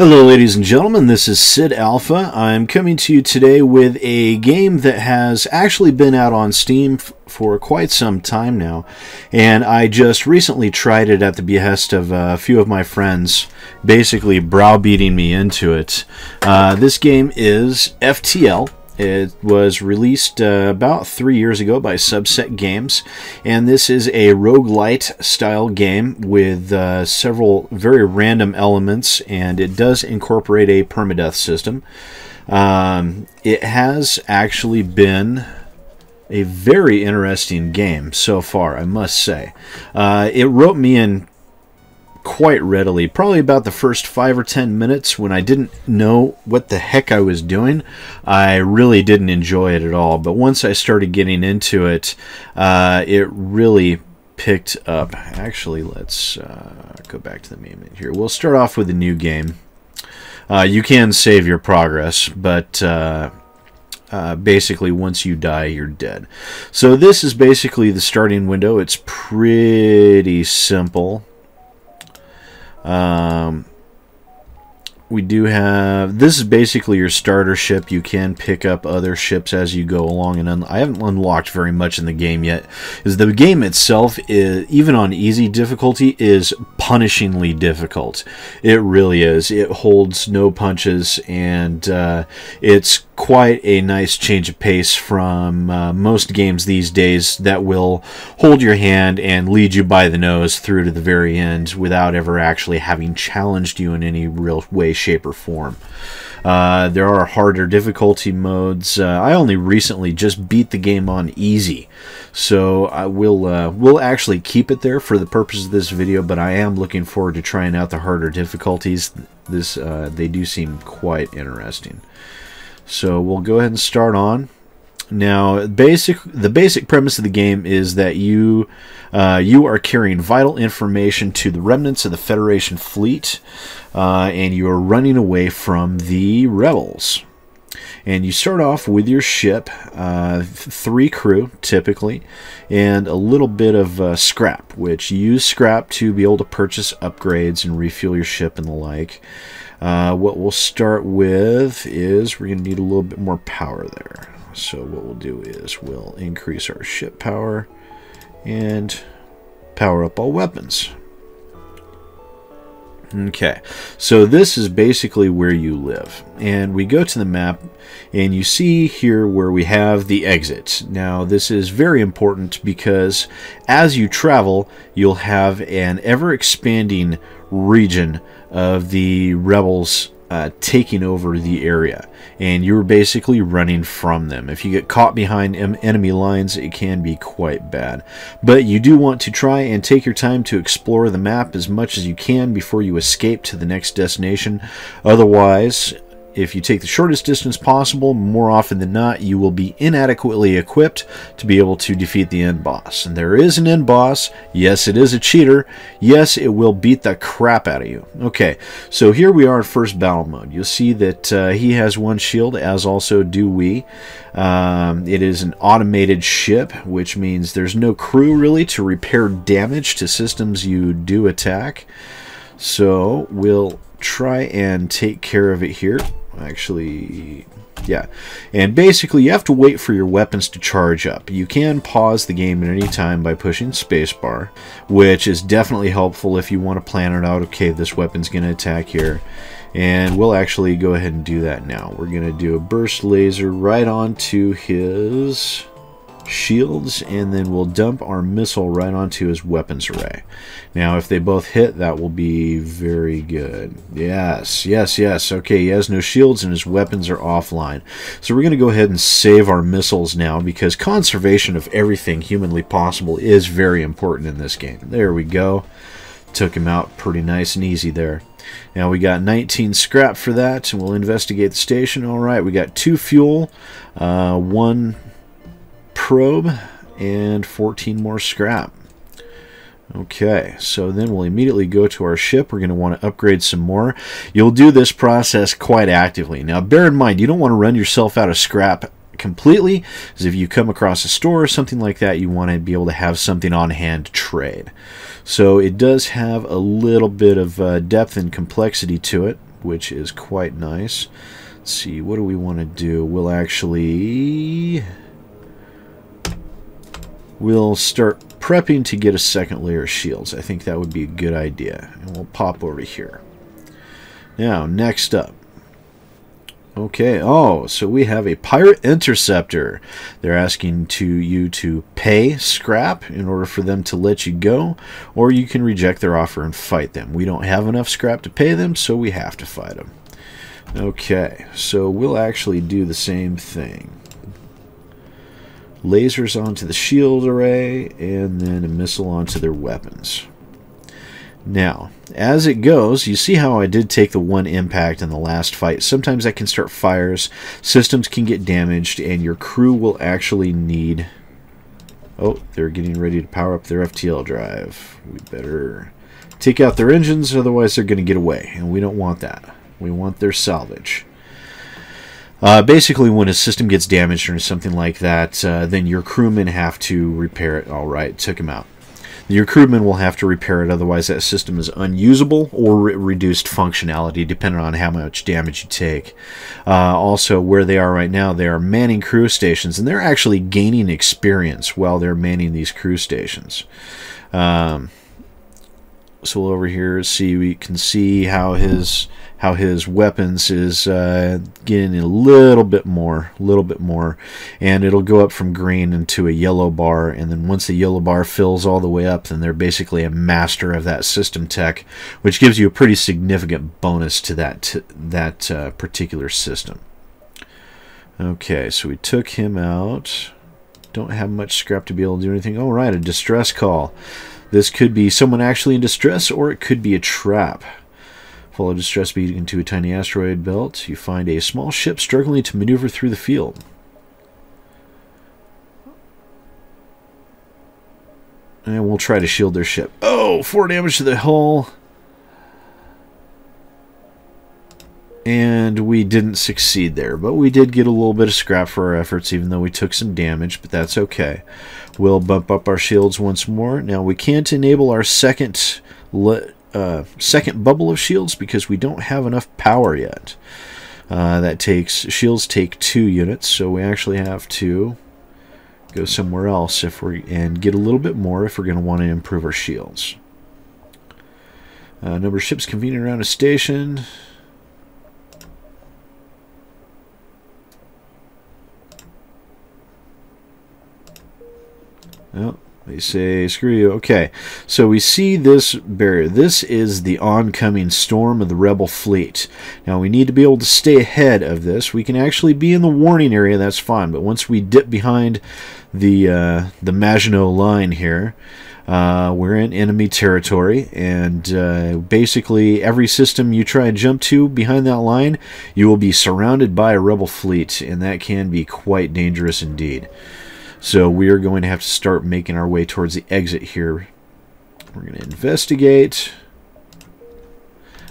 Hello ladies and gentlemen, this is SidAlpha. I'm coming to you today with a game that has actually been out on Steam for quite some time now, and I just recently tried it at the behest of a few of my friends, basically browbeating me into it. This game is FTL. It was released about 3 years ago by Subset Games, and this is a roguelite style game with several very random elements, and it does incorporate a permadeath system. It has actually been a very interesting game so far, I must say. It roped me in quite readily, probably about the first 5 or 10 minutes when I didn't know what the heck I was doing. I really didn't enjoy it at all, but once I started getting into it, it really picked up. Actually, let's go back to the main menu here. We'll start off with a new game. You can save your progress, but basically once you die, you're dead. So this is basically the starting window. It's pretty simple. We do have, this is basically your starter ship. You can pick up other ships as you go along, and I haven't unlocked very much in the game yet. Is the game itself, is, even on easy difficulty, is punishingly difficult. It really is. It holds no punches, and it's quite a nice change of pace from most games these days that will hold your hand and lead you by the nose through to the very end without ever actually having challenged you in any real way, shape, or form. There are harder difficulty modes. I only recently just beat the game on easy, so I we'll actually keep it there for the purpose of this video, but I am looking forward to trying out the harder difficulties. They do seem quite interesting. So we'll go ahead and start on. Now, the basic premise of the game is that you are carrying vital information to the remnants of the Federation fleet, and you are running away from the rebels. And you start off with your ship, 3 crew typically, and a little bit of scrap, which you use scrap to be able to purchase upgrades and refuel your ship and the like. What we'll start with is we're going to need a little bit more power there. So what we'll do is we'll increase our ship power and power up all weapons. Okay, so this is basically where you live, and we go to the map, and you see here where we have the exit. Now this is very important because as you travel, you'll have an ever-expanding region of the rebels taking over the area, and you're basically running from them. If you get caught behind enemy lines, it can be quite bad, but you do want to try and take your time to explore the map as much as you can before you escape to the next destination. Otherwise, if you take the shortest distance possible, more often than not, you will be inadequately equipped to be able to defeat the end boss. And there is an end boss. Yes, it is a cheater. Yes, it will beat the crap out of you. Okay, so here we are in first battle mode. You'll see that he has 1 shield, as also do we. It is an automated ship, which means there's no crew really to repair damage to systems you do attack. So we'll try and take care of it here. Actually, yeah, and basically you have to wait for your weapons to charge up. You can pause the game at any time by pushing spacebar, which is definitely helpful if you want to plan it out. Okay, this weapon's going to attack here, and we'll actually go ahead and do that now. We're going to do a burst laser right onto his shields, and then we'll dump our missile right onto his weapons array. Now if they both hit, that will be very good. Yes, yes, yes. Okay, he has no shields and his weapons are offline, so we're going to go ahead and save our missiles now, because conservation of everything humanly possible is very important in this game. There we go. Took him out pretty nice and easy there. Now we got 19 scrap for that, and we'll investigate the station. Alright, we got 2 fuel, 1 probe, and 14 more scrap. Okay, so then we'll immediately go to our ship. We're going to want to upgrade some more. You'll do this process quite actively. Now bear in mind, you don't want to run yourself out of scrap completely, because if you come across a store or something like that, you want to be able to have something on hand to trade. So it does have a little bit of depth and complexity to it, which is quite nice. Let's see, what do we want to do? We'll start prepping to get a second layer of shields. I think that would be a good idea. And we'll pop over here. Now, next up. Okay, so we have a pirate interceptor. They're asking you to pay scrap in order for them to let you go, or you can reject their offer and fight them. We don't have enough scrap to pay them, so we have to fight them. Okay, so we'll actually do the same thing. Lasers onto the shield array, and then a missile onto their weapons. Now, as it goes, you see how I did take the one impact in the last fight. Sometimes that can start fires, systems can get damaged, and your crew will actually need... Oh, they're getting ready to power up their FTL drive. We better take out their engines, otherwise they're going to get away, and we don't want that. We want their salvage. Basically, when a system gets damaged or something like that, then your crewmen have to repair it. All right, took him out. Your crewmen will have to repair it, otherwise that system is unusable or reduced functionality, depending on how much damage you take. Also, where they are right now, they are manning crew stations, and they're actually gaining experience while they're manning these crew stations. So over here, we can see how his weapons is getting a little bit more, and it'll go up from green into a yellow bar, and then once the yellow bar fills all the way up, then they're basically a master of that system tech, which gives you a pretty significant bonus to that particular system. Okay, so we took him out. Don't have much scrap to be able to do anything. All right, a distress call. This could be someone actually in distress, or it could be a trap. Follow distress bead into a tiny asteroid belt. You find a small ship struggling to maneuver through the field. And we'll try to shield their ship. Oh, 4 damage to the hull. And we didn't succeed there, but we did get a little bit of scrap for our efforts, even though we took some damage, but that's okay. We'll bump up our shields once more. Now, we can't enable our second bubble of shields because we don't have enough power yet. Shields take 2 units, so we actually have to go somewhere else and get a little bit more if we're going to want to improve our shields. Number of ships convening around a station. Oh, they say, screw you. Okay, so we see this barrier. This is the oncoming storm of the rebel fleet. Now, we need to be able to stay ahead of this. We can actually be in the warning area, that's fine. But once we dip behind the Maginot line here, we're in enemy territory. And basically, every system you try and jump to behind that line, you will be surrounded by a rebel fleet. And that can be quite dangerous indeed. So we are going to have to start making our way towards the exit here. We're going to investigate.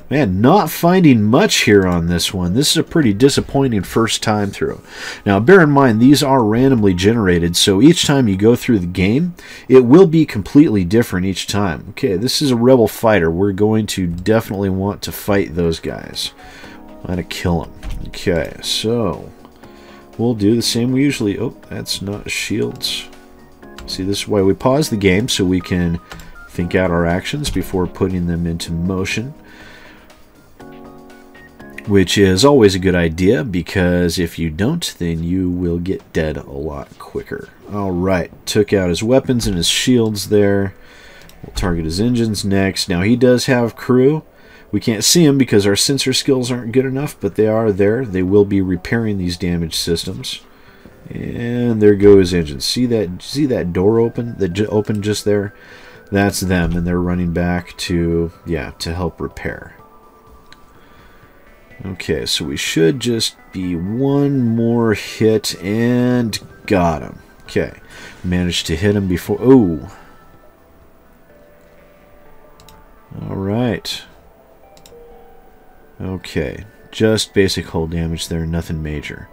Man, not finding much here on this one. This is a pretty disappointing first time through. Now, bear in mind, these are randomly generated, so each time you go through the game, it will be completely different each time. Okay, this is a rebel fighter. We're going to definitely want to fight those guys. Want to kill them. Okay, so we'll do the same we usually... Oh, that's not shields. See, this is why we pause the game, so we can think out our actions before putting them into motion. Which is always a good idea, because if you don't, then you will get dead a lot quicker. Alright, took out his weapons and his shields there. We'll target his engines next. Now, he does have crew. We can't see them because our sensor skills aren't good enough, but they are there. They will be repairing these damaged systems. And there go his engines. See that door open? That opened just there? That's them, and they're running back to help repair. Okay, so we should just be one more hit, and got him. Okay, managed to hit him before... Oh! Alright. Okay, just basic hull damage there, nothing major.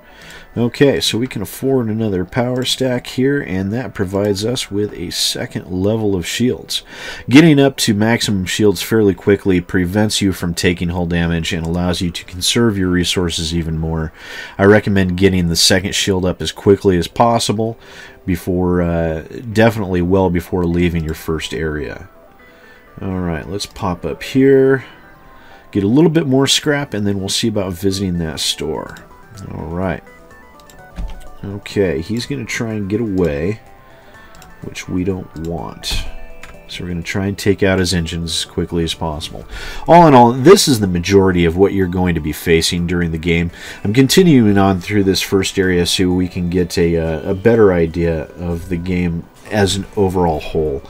Okay, so we can afford another power stack here, and that provides us with a second level of shields. Getting up to maximum shields fairly quickly prevents you from taking hull damage and allows you to conserve your resources even more. I recommend getting the second shield up as quickly as possible, definitely well before leaving your first area. Alright, let's pop up here, get a little bit more scrap, and then we'll see about visiting that store. Alright. Okay, he's going to try and get away, which we don't want. So we're going to try and take out his engines as quickly as possible. All in all, this is the majority of what you're going to be facing during the game. I'm continuing on through this first area so we can get a better idea of the game as an overall whole.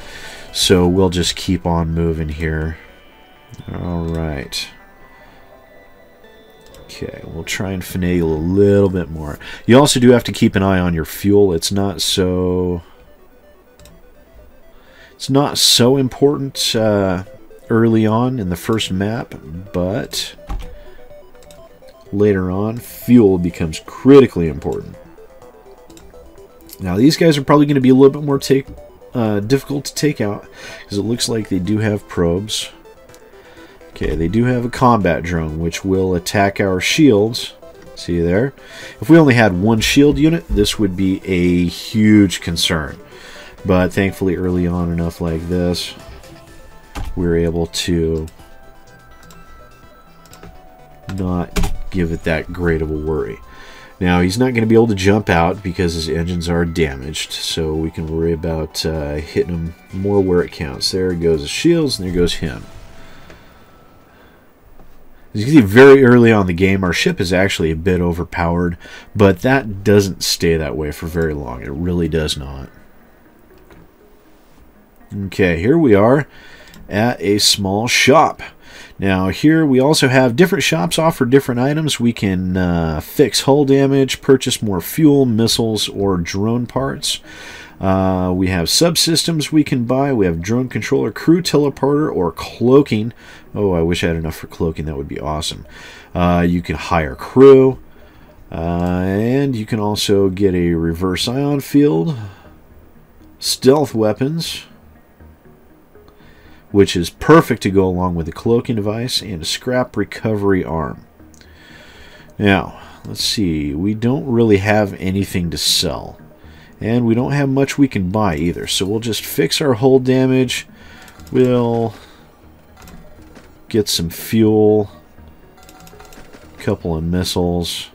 So we'll just keep on moving here. Alright. Okay, we'll try and finagle a little bit more. You also do have to keep an eye on your fuel. It's not so important early on in the first map, but later on, fuel becomes critically important. Now, these guys are probably going to be a little bit more difficult to take out, because it looks like they do have probes. Okay, they do have a combat drone, which will attack our shields. See there? If we only had one shield unit, this would be a huge concern. But thankfully, early on enough like this, we're able to not give it that great of a worry. Now, he's not going to be able to jump out because his engines are damaged, so we can worry about hitting him more where it counts. There goes his shields, and there goes him. As you can see, very early on in the game, our ship is actually a bit overpowered, but that doesn't stay that way for very long. It really does not. Okay, here we are at a small shop. Now, here we also have different shops offer different items. We can fix hull damage, purchase more fuel, missiles, or drone parts. We have subsystems we can buy. We have drone controller, crew teleporter, or cloaking. Oh, I wish I had enough for cloaking. That would be awesome. You can hire crew. And you can also get a reverse ion field, stealth weapons, which is perfect to go along with the cloaking device, and a scrap recovery arm. Now, let's see. We don't really have anything to sell. And we don't have much we can buy either, so we'll just fix our hull damage. We'll get some fuel, a couple of missiles.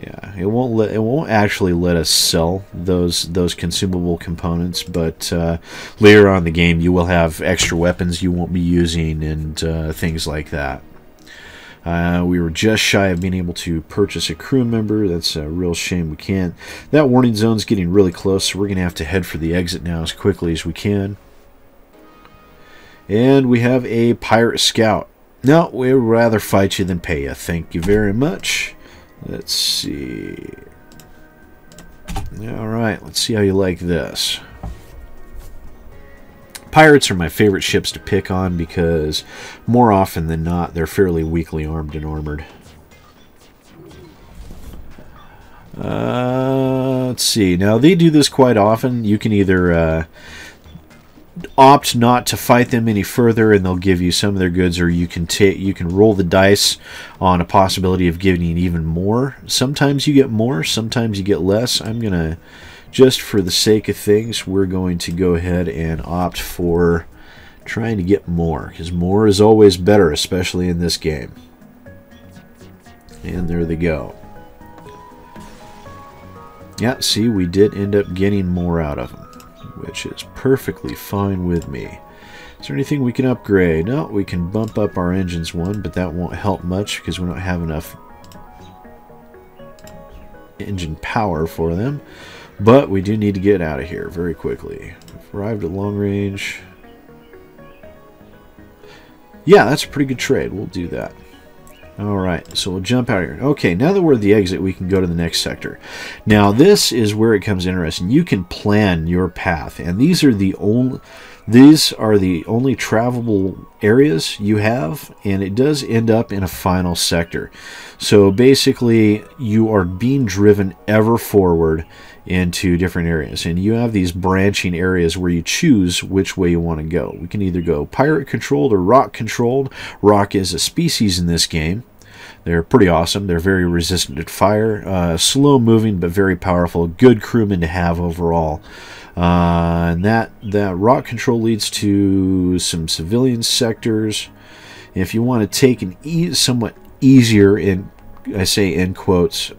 Yeah, it won't actually let us sell those consumable components, but later on in the game you will have extra weapons you won't be using and things like that. We were just shy of being able to purchase a crew member. That's a real shame we can't. That warning zone's getting really close, so we're going to have to head for the exit now as quickly as we can. And we have a pirate scout. No, we'd rather fight you than pay you. Thank you very much. Let's see. Alright, let's see how you like this. Pirates are my favorite ships to pick on because more often than not they're fairly weakly armed and armored. Let's see. Now they do this quite often. You can either opt not to fight them any further and they'll give you some of their goods, or you can roll the dice on a possibility of giving even more. Sometimes you get more, sometimes you get less. I'm gonna, just for the sake of things, we're going to go ahead and opt for trying to get more, because more is always better, especially in this game. And there they go. Yeah, see, we did end up getting more out of them, which is perfectly fine with me. Is there anything we can upgrade? No, we can bump up our engines one, but that won't help much because we don't have enough engine power for them. But we do need to get out of here very quickly. We've arrived at long range. Yeah, that's a pretty good trade. We'll do that. Alright, so we'll jump out of here. Okay, now that we're at the exit, we can go to the next sector. Now, this is where it comes interesting. You can plan your path, and these are the only... These are the only travelable areas you have, and it does end up in a final sector. So basically, you are being driven ever forward into different areas, and you have these branching areas where you choose which way you want to go. We can either go pirate controlled or rock controlled. Rock is a species in this game. They're pretty awesome. They're very resistant to fire, slow moving but very powerful. Good crewmen to have overall. And that rock control leads to some civilian sectors. If you want to take an somewhat easier, I say in quotes,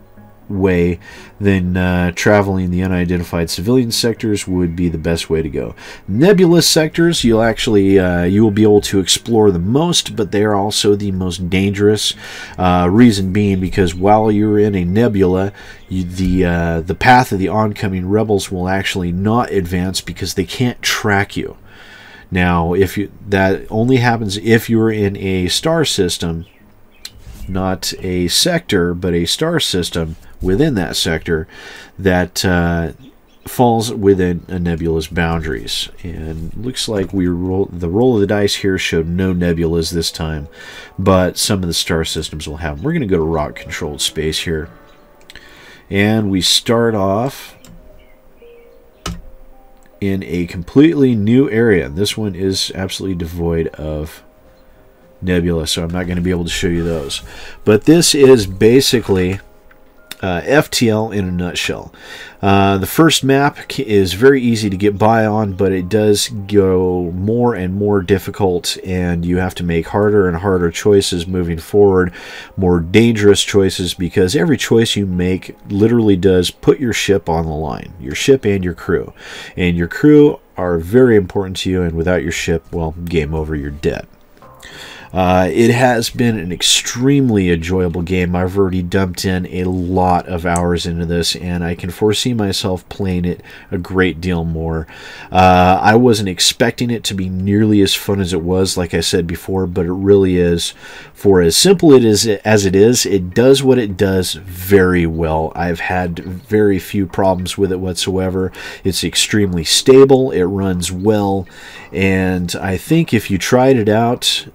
way, then traveling the unidentified civilian sectors would be the best way to go. Nebulous sectors, you will be able to explore the most, but they are also the most dangerous. Reason being because while you're in a nebula, the path of the oncoming rebels will actually not advance because they can't track you. Now, that only happens if you're in a star system, not a sector, but a star system within that sector that falls within a nebula's boundaries. And looks like the roll of the dice here showed no nebulas this time, but some of the star systems will have them. We're going to go to rock controlled space here, and we start off in a completely new area. This one is absolutely devoid of nebula, so I'm not going to be able to show you those. But this is basically FTL in a nutshell. The first map is very easy to get by on, but it does go more and more difficult, and you have to make harder and harder choices moving forward, more dangerous choices, because every choice you make literally does put your ship on the line, your ship and your crew. And your crew are very important to you, and without your ship, well, game over, you're dead. It has been an extremely enjoyable game. I've already dumped in a lot of hours into this, and I can foresee myself playing it a great deal more. I wasn't expecting it to be nearly as fun as it was, like I said before, but it really is. For as simple as it is, it does what it does very well. I've had very few problems with it whatsoever. It's extremely stable, it runs well, and I think if you tried it out,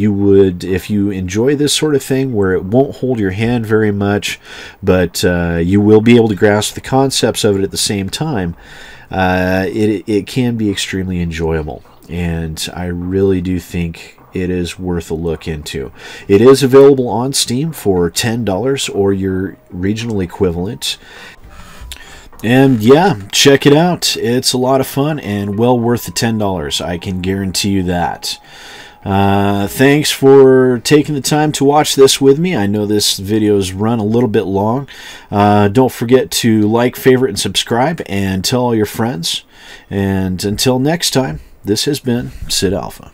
you would, if you enjoy this sort of thing where it won't hold your hand very much, but you will be able to grasp the concepts of it at the same time, it can be extremely enjoyable, and I really do think it is worth a look into. It is available on Steam for $10 or your regional equivalent. And yeah, check it out. It's a lot of fun and well worth the $10. I can guarantee you that. Thanks for taking the time to watch this with me. I know this video's run a little bit long. Don't forget to like, favorite, and subscribe, and tell all your friends. And until next time, this has been SidAlpha.